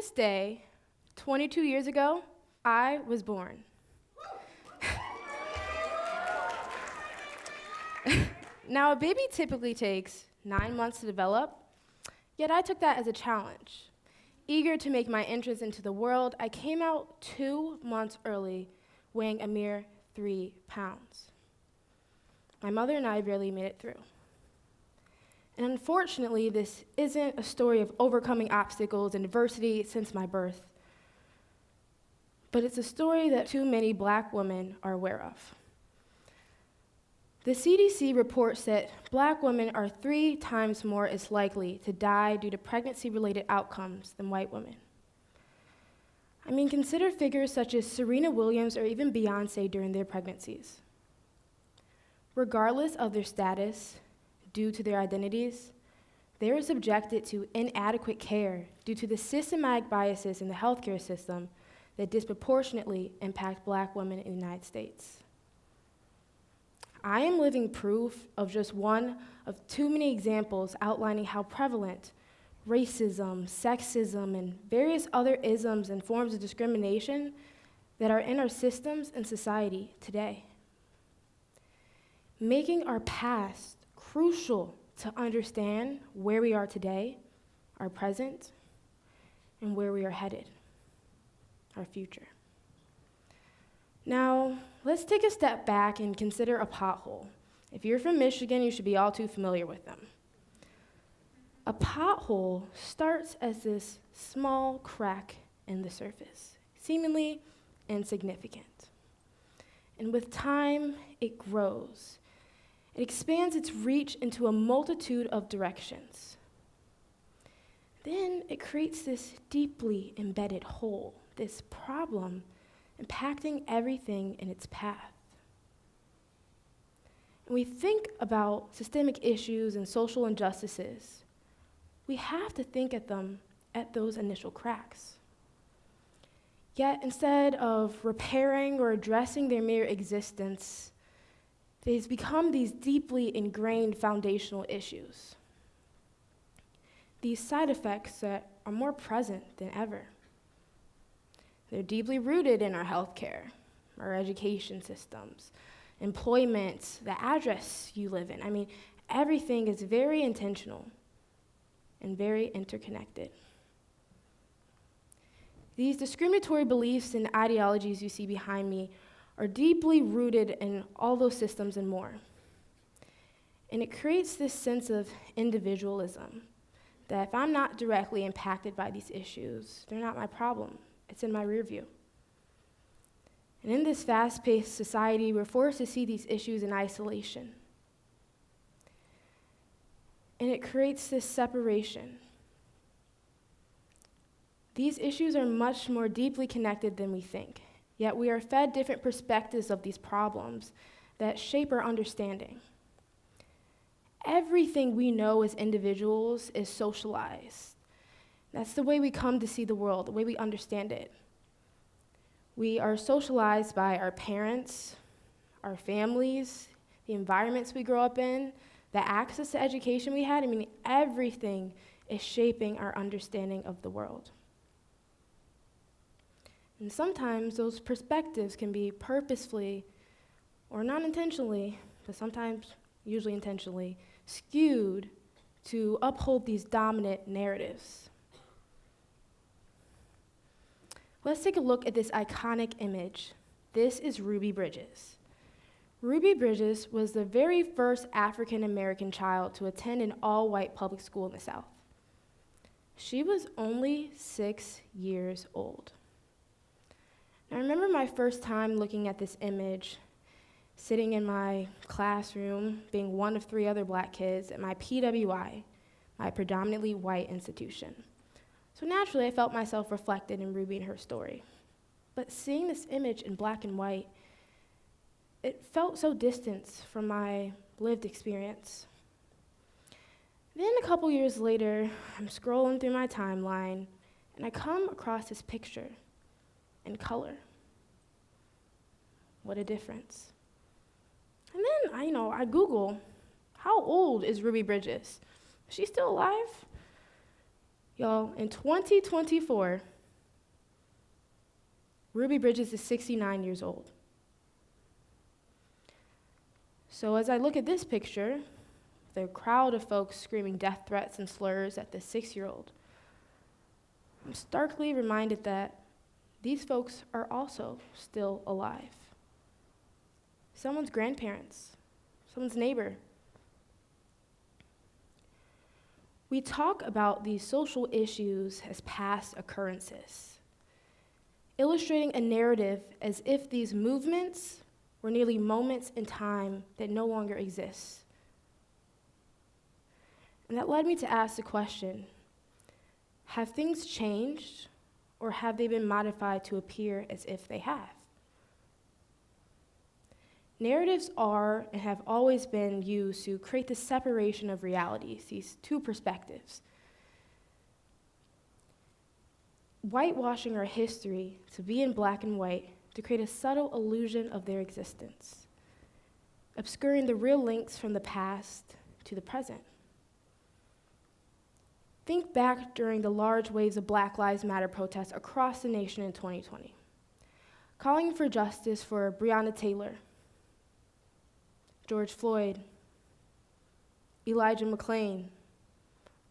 this day, 22 years ago, I was born. Now, a baby typically takes 9 months to develop, yet I took that as a challenge. Eager to make my entrance into the world, I came out 2 months early, weighing a mere 3 pounds. My mother and I barely made it through. And unfortunately, this isn't a story of overcoming obstacles and adversity since my birth, but it's a story that too many Black women are aware of. The CDC reports that Black women are 3 times more as likely to die due to pregnancy-related outcomes than white women. I mean, consider figures such as Serena Williams or even Beyoncé during their pregnancies. Regardless of their status, due to their identities, they are subjected to inadequate care due to the systematic biases in the healthcare system that disproportionately impact Black women in the United States. I am living proof of just one of too many examples outlining how prevalent racism, sexism, and various other isms and forms of discrimination that are in our systems and society today. Making our past crucial to understand where we are today, our present, and where we are headed, our future. Now, let's take a step back and consider a pothole. If you're from Michigan, you should be all too familiar with them. A pothole starts as this small crack in the surface, seemingly insignificant. And with time, it grows. It expands its reach into a multitude of directions. Then it creates this deeply embedded hole, this problem impacting everything in its path. When we think about systemic issues and social injustices, we have to think at them at those initial cracks. Yet instead of repairing or addressing their mere existence, they've become these deeply ingrained foundational issues. These side effects that are more present than ever. They're deeply rooted in our healthcare, our education systems, employment, the address you live in. I mean, everything is very intentional and very interconnected. These discriminatory beliefs and ideologies you see behind me are deeply rooted in all those systems and more. And it creates this sense of individualism, that if I'm not directly impacted by these issues, they're not my problem. It's in my rear view. And in this fast-paced society, we're forced to see these issues in isolation. And it creates this separation. These issues are much more deeply connected than we think, yet we are fed different perspectives of these problems that shape our understanding. Everything we know as individuals is socialized. That's the way we come to see the world, the way we understand it. We are socialized by our parents, our families, the environments we grow up in, the access to education we had. I mean, everything is shaping our understanding of the world. And sometimes those perspectives can be purposefully, or not intentionally, but sometimes, usually intentionally, skewed to uphold these dominant narratives. Let's take a look at this iconic image. This is Ruby Bridges. Ruby Bridges was the very first African-American child to attend an all-white public school in the South. She was only 6 years old. I remember my first time looking at this image, sitting in my classroom, being one of 3 other Black kids at my PWI, my predominantly white institution. So naturally, I felt myself reflected in Ruby and her story. But seeing this image in black and white, it felt so distant from my lived experience. Then a couple years later, I'm scrolling through my timeline, and I come across this picture in color. What a difference. And then I Google, how old is Ruby Bridges? Is she still alive? Y'all, in 2024, Ruby Bridges is 69 years old. So as I look at this picture, the crowd of folks screaming death threats and slurs at this 6-year-old, I'm starkly reminded that these folks are also still alive. Someone's grandparents, someone's neighbor. We talk about these social issues as past occurrences, illustrating a narrative as if these movements were merely moments in time that no longer exist. And that led me to ask the question, have things changed, or have they been modified to appear as if they have? Narratives are and have always been used to create the separation of realities, these two perspectives. Whitewashing our history to be in black and white to create a subtle illusion of their existence, obscuring the real links from the past to the present. Think back during the large waves of Black Lives Matter protests across the nation in 2020, calling for justice for Breonna Taylor, George Floyd, Elijah McClain,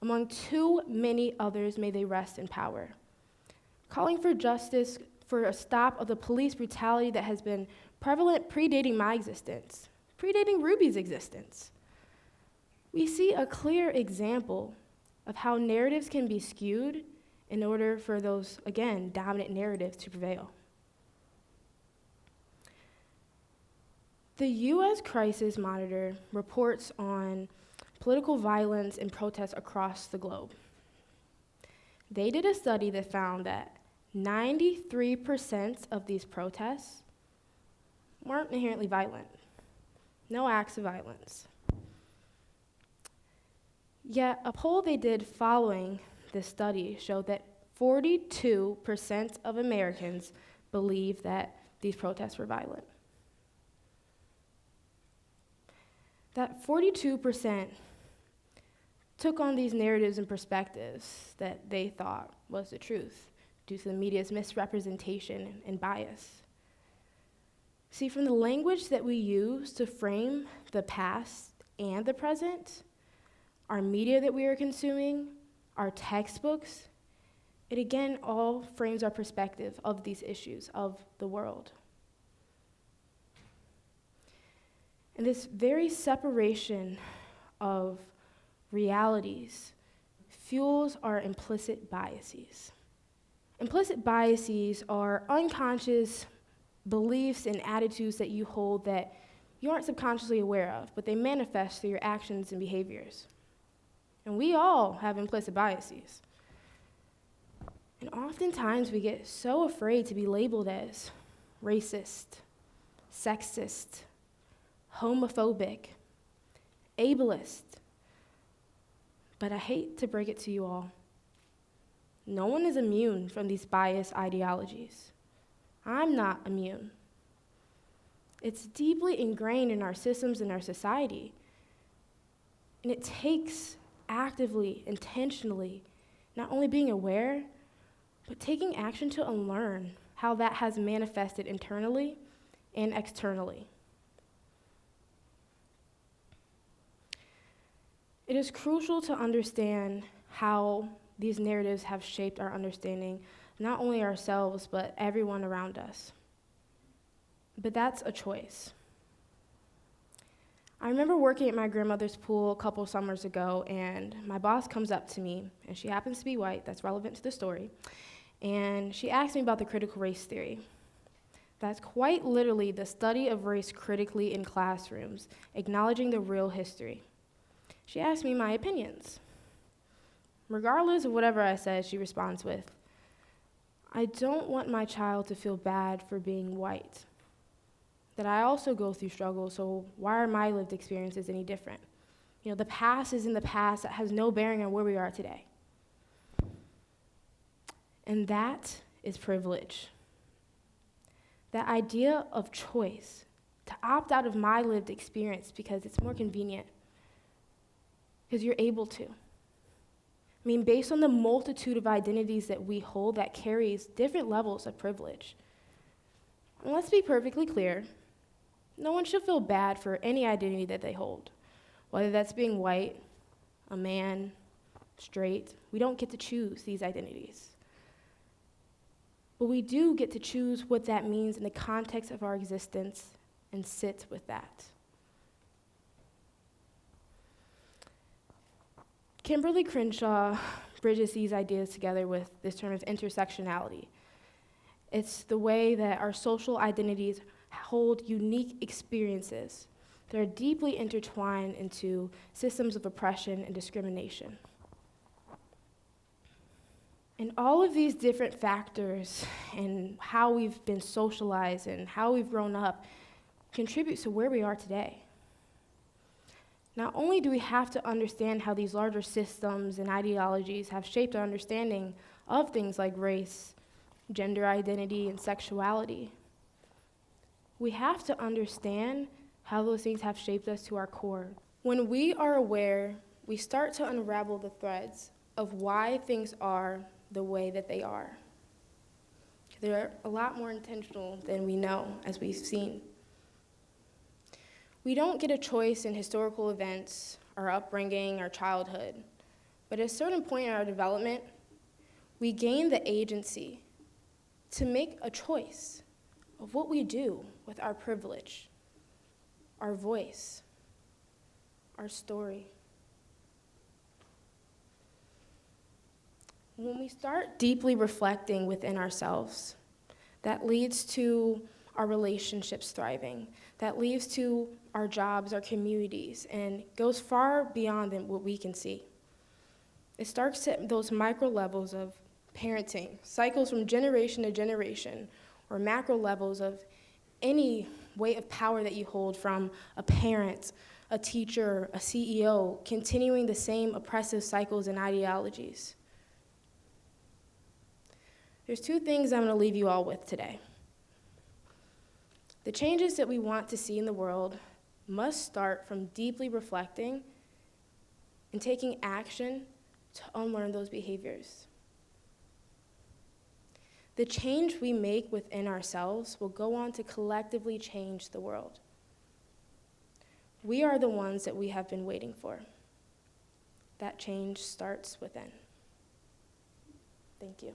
among too many others, may they rest in power. Calling for justice for a stop of the police brutality that has been prevalent predating my existence, predating Ruby's existence. We see a clear example of how narratives can be skewed in order for those, again, dominant narratives to prevail. The U.S. Crisis Monitor reports on political violence and protests across the globe. They did a study that found that 93% of these protests weren't inherently violent. No acts of violence. Yet a poll they did following this study showed that 42% of Americans believe that these protests were violent. That 42% took on these narratives and perspectives that they thought was the truth due to the media's misrepresentation and bias. See, from the language that we use to frame the past and the present, our media that we are consuming, our textbooks, it again all frames our perspective of these issues, of the world. And this very separation of realities fuels our implicit biases. Implicit biases are unconscious beliefs and attitudes that you hold that you aren't subconsciously aware of, but they manifest through your actions and behaviors. And we all have implicit biases. And oftentimes we get so afraid to be labeled as racist, sexist, homophobic, ableist. But I hate to break it to you all. No one is immune from these biased ideologies. I'm not immune. It's deeply ingrained in our systems and our society. And it takes actively, intentionally, not only being aware, but taking action to unlearn how that has manifested internally and externally. It is crucial to understand how these narratives have shaped our understanding, not only ourselves, but everyone around us. But that's a choice. I remember working at my grandmother's pool a couple summers ago, and my boss comes up to me, and she happens to be white, that's relevant to the story, and she asked me about the critical race theory. That's quite literally the study of race critically in classrooms, acknowledging the real history. She asked me my opinions. Regardless of whatever I said, she responds with, "I don't want my child to feel bad for being white. That I also go through struggles, so why are my lived experiences any different? You know, the past is in the past. That has no bearing on where we are today." And that is privilege. That idea of choice, to opt out of my lived experience because it's more convenient, because you're able to. I mean, based on the multitude of identities that we hold, that carries different levels of privilege. And let's be perfectly clear, no one should feel bad for any identity that they hold, whether that's being white, a man, straight. We don't get to choose these identities. But we do get to choose what that means in the context of our existence and sit with that. Kimberly Crenshaw bridges these ideas together with this term of intersectionality. It's the way that our social identities hold unique experiences that are deeply intertwined into systems of oppression and discrimination. And all of these different factors and how we've been socialized and how we've grown up contributes to where we are today. Not only do we have to understand how these larger systems and ideologies have shaped our understanding of things like race, gender identity, and sexuality, we have to understand how those things have shaped us to our core. When we are aware, we start to unravel the threads of why things are the way that they are. They're a lot more intentional than we know, as we've seen. We don't get a choice in historical events, our upbringing, our childhood, but at a certain point in our development, we gain the agency to make a choice of what we do with our privilege, our voice, our story. When we start deeply reflecting within ourselves, that leads to our relationships thriving, that leads to our jobs, our communities, and goes far beyond than what we can see. It starts at those micro levels of parenting, cycles from generation to generation, or macro levels of any weight of power that you hold from a parent, a teacher, a CEO, continuing the same oppressive cycles and ideologies. There's two things I'm going to leave you all with today. The changes that we want to see in the world must start from deeply reflecting and taking action to unlearn those behaviors. The change we make within ourselves will go on to collectively change the world. We are the ones that we have been waiting for. That change starts within. Thank you.